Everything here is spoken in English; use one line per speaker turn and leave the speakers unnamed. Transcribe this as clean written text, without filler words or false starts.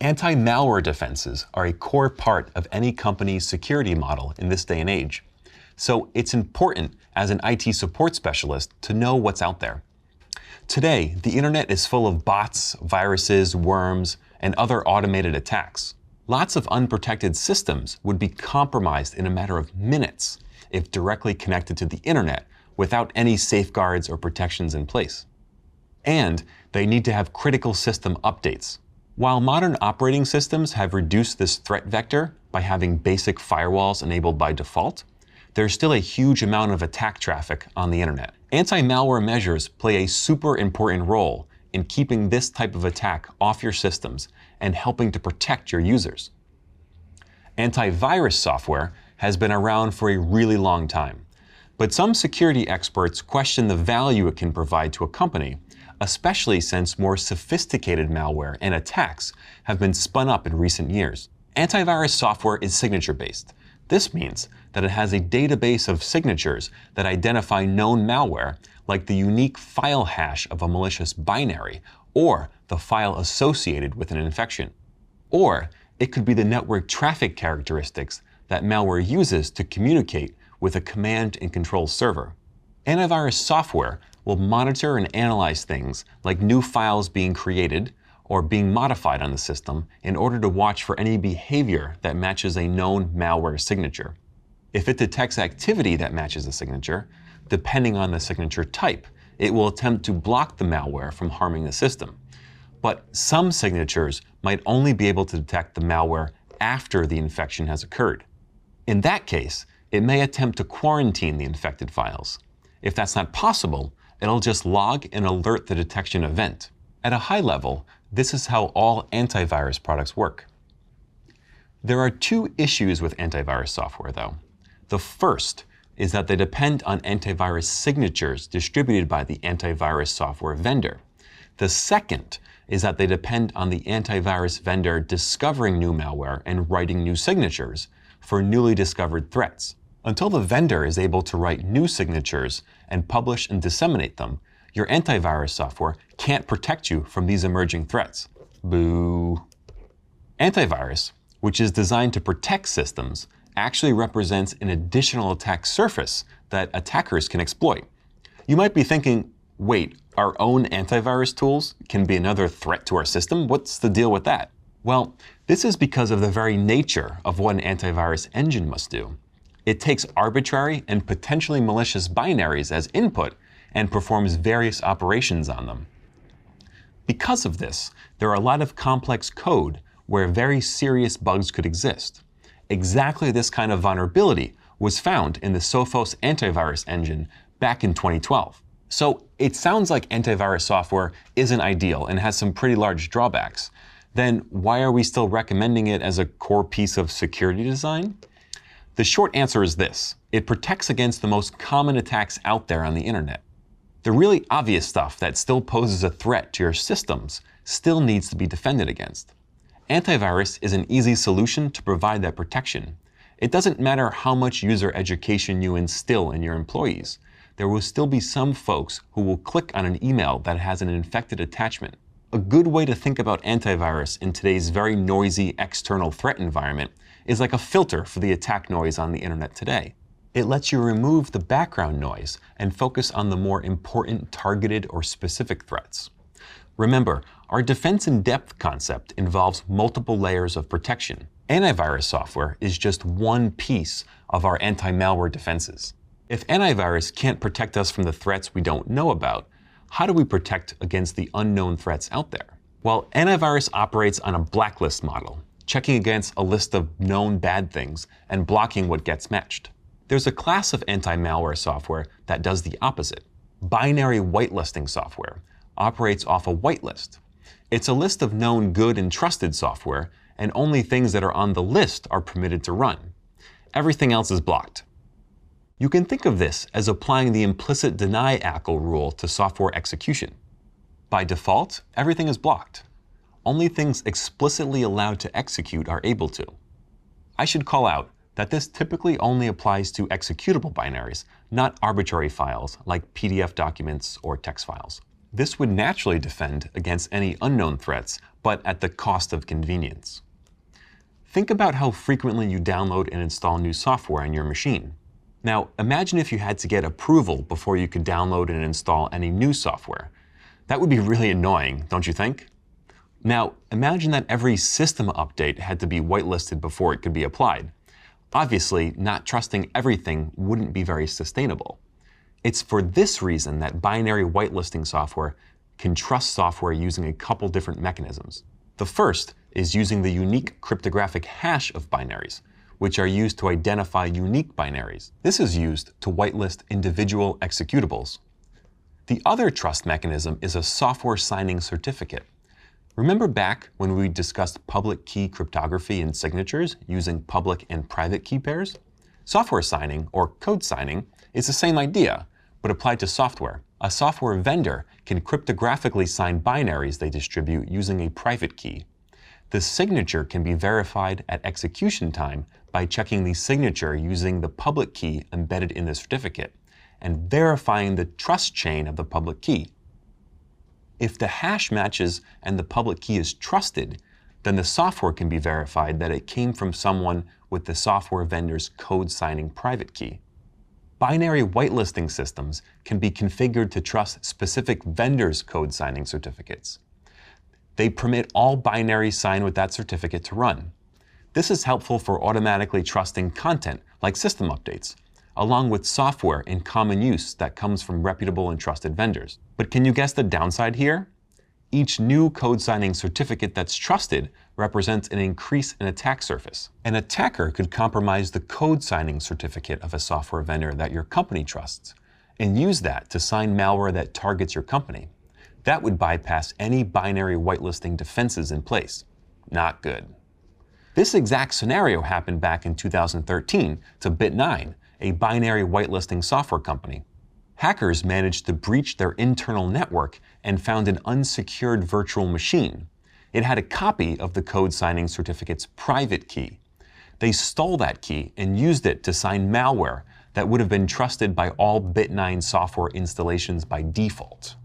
Anti-malware defenses are a core part of any company's security model in this day and age. So it's important as an IT support specialist to know what's out there. Today, the internet is full of bots, viruses, worms, and other automated attacks. Lots of unprotected systems would be compromised in a matter of minutes if directly connected to the internet without any safeguards or protections in place. And they need to have critical system updates. While modern operating systems have reduced this threat vector by having basic firewalls enabled by default, there's still a huge amount of attack traffic on the internet. Anti-malware measures play a super important role in keeping this type of attack off your systems and helping to protect your users. Antivirus software has been around for a really long time, but some security experts question the value it can provide to a company, especially since more sophisticated malware and attacks have been spun up in recent years. Antivirus software is signature-based. This means that it has a database of signatures that identify known malware, like the unique file hash of a malicious binary, or the file associated with an infection. Or it could be the network traffic characteristics that malware uses to communicate with a command and control server. Antivirus software will monitor and analyze things like new files being created or being modified on the system in order to watch for any behavior that matches a known malware signature. If it detects activity that matches a signature, depending on the signature type, it will attempt to block the malware from harming the system. But some signatures might only be able to detect the malware after the infection has occurred. In that case, it may attempt to quarantine the infected files. If that's not possible, it'll just log and alert the detection event. At a high level, this is how all antivirus products work. There are two issues with antivirus software, though. The first is that they depend on antivirus signatures distributed by the antivirus software vendor. The second is that they depend on the antivirus vendor discovering new malware and writing new signatures for newly discovered threats. Until the vendor is able to write new signatures and publish and disseminate them, your antivirus software can't protect you from these emerging threats. Boo. Antivirus, which is designed to protect systems, actually represents an additional attack surface that attackers can exploit. You might be thinking, wait, our own antivirus tools can be another threat to our system? What's the deal with that? Well, this is because of the very nature of what an antivirus engine must do. It takes arbitrary and potentially malicious binaries as input and performs various operations on them. Because of this, there are a lot of complex code where very serious bugs could exist. Exactly this kind of vulnerability was found in the Sophos antivirus engine back in 2012. So it sounds like antivirus software isn't ideal and has some pretty large drawbacks. Then why are we still recommending it as a core piece of security design? The short answer is this: it protects against the most common attacks out there on the internet. The really obvious stuff that still poses a threat to your systems still needs to be defended against. Antivirus is an easy solution to provide that protection. It doesn't matter how much user education you instill in your employees. There will still be some folks who will click on an email that has an infected attachment. A good way to think about antivirus in today's very noisy external threat environment is like a filter for the attack noise on the internet today. It lets you remove the background noise and focus on the more important targeted or specific threats. Remember, our defense in depth concept involves multiple layers of protection. Antivirus software is just one piece of our anti-malware defenses. If antivirus can't protect us from the threats we don't know about, how do we protect against the unknown threats out there? Well, antivirus operates on a blacklist model, checking against a list of known bad things and blocking what gets matched. There's a class of anti-malware software that does the opposite. Binary whitelisting software operates off a whitelist. It's a list of known good and trusted software, and only things that are on the list are permitted to run. Everything else is blocked. You can think of this as applying the implicit deny-ACL rule to software execution. By default, everything is blocked. Only things explicitly allowed to execute are able to. I should call out that this typically only applies to executable binaries, not arbitrary files like PDF documents or text files. This would naturally defend against any unknown threats but at the cost of convenience. Think about how frequently you download and install new software on your machine. Now, imagine if you had to get approval before you could download and install any new software. That would be really annoying, don't you think? Now, imagine that every system update had to be whitelisted before it could be applied. Obviously, not trusting everything wouldn't be very sustainable. It's for this reason that binary whitelisting software can trust software using a couple different mechanisms. The first is using the unique cryptographic hash of binaries, which are used to identify unique binaries. This is used to whitelist individual executables. The other trust mechanism is a software signing certificate. Remember back when we discussed public key cryptography and signatures using public and private key pairs? Software signing, or code signing, is the same idea, but applied to software. A software vendor can cryptographically sign binaries they distribute using a private key. The signature can be verified at execution time by checking the signature using the public key embedded in the certificate and verifying the trust chain of the public key. If the hash matches and the public key is trusted, then the software can be verified that it came from someone with the software vendor's code signing private key. Binary whitelisting systems can be configured to trust specific vendors' code signing certificates. They permit all binaries signed with that certificate to run. This is helpful for automatically trusting content like system updates, along with software in common use that comes from reputable and trusted vendors. But can you guess the downside here? Each new code signing certificate that's trusted represents an increase in attack surface. An attacker could compromise the code signing certificate of a software vendor that your company trusts and use that to sign malware that targets your company. That would bypass any binary whitelisting defenses in place. Not good. This exact scenario happened back in 2013 to Bit9, a binary whitelisting software company. Hackers managed to breach their internal network and found an unsecured virtual machine. It had a copy of the code signing certificate's private key. They stole that key and used it to sign malware that would have been trusted by all Bit9 software installations by default.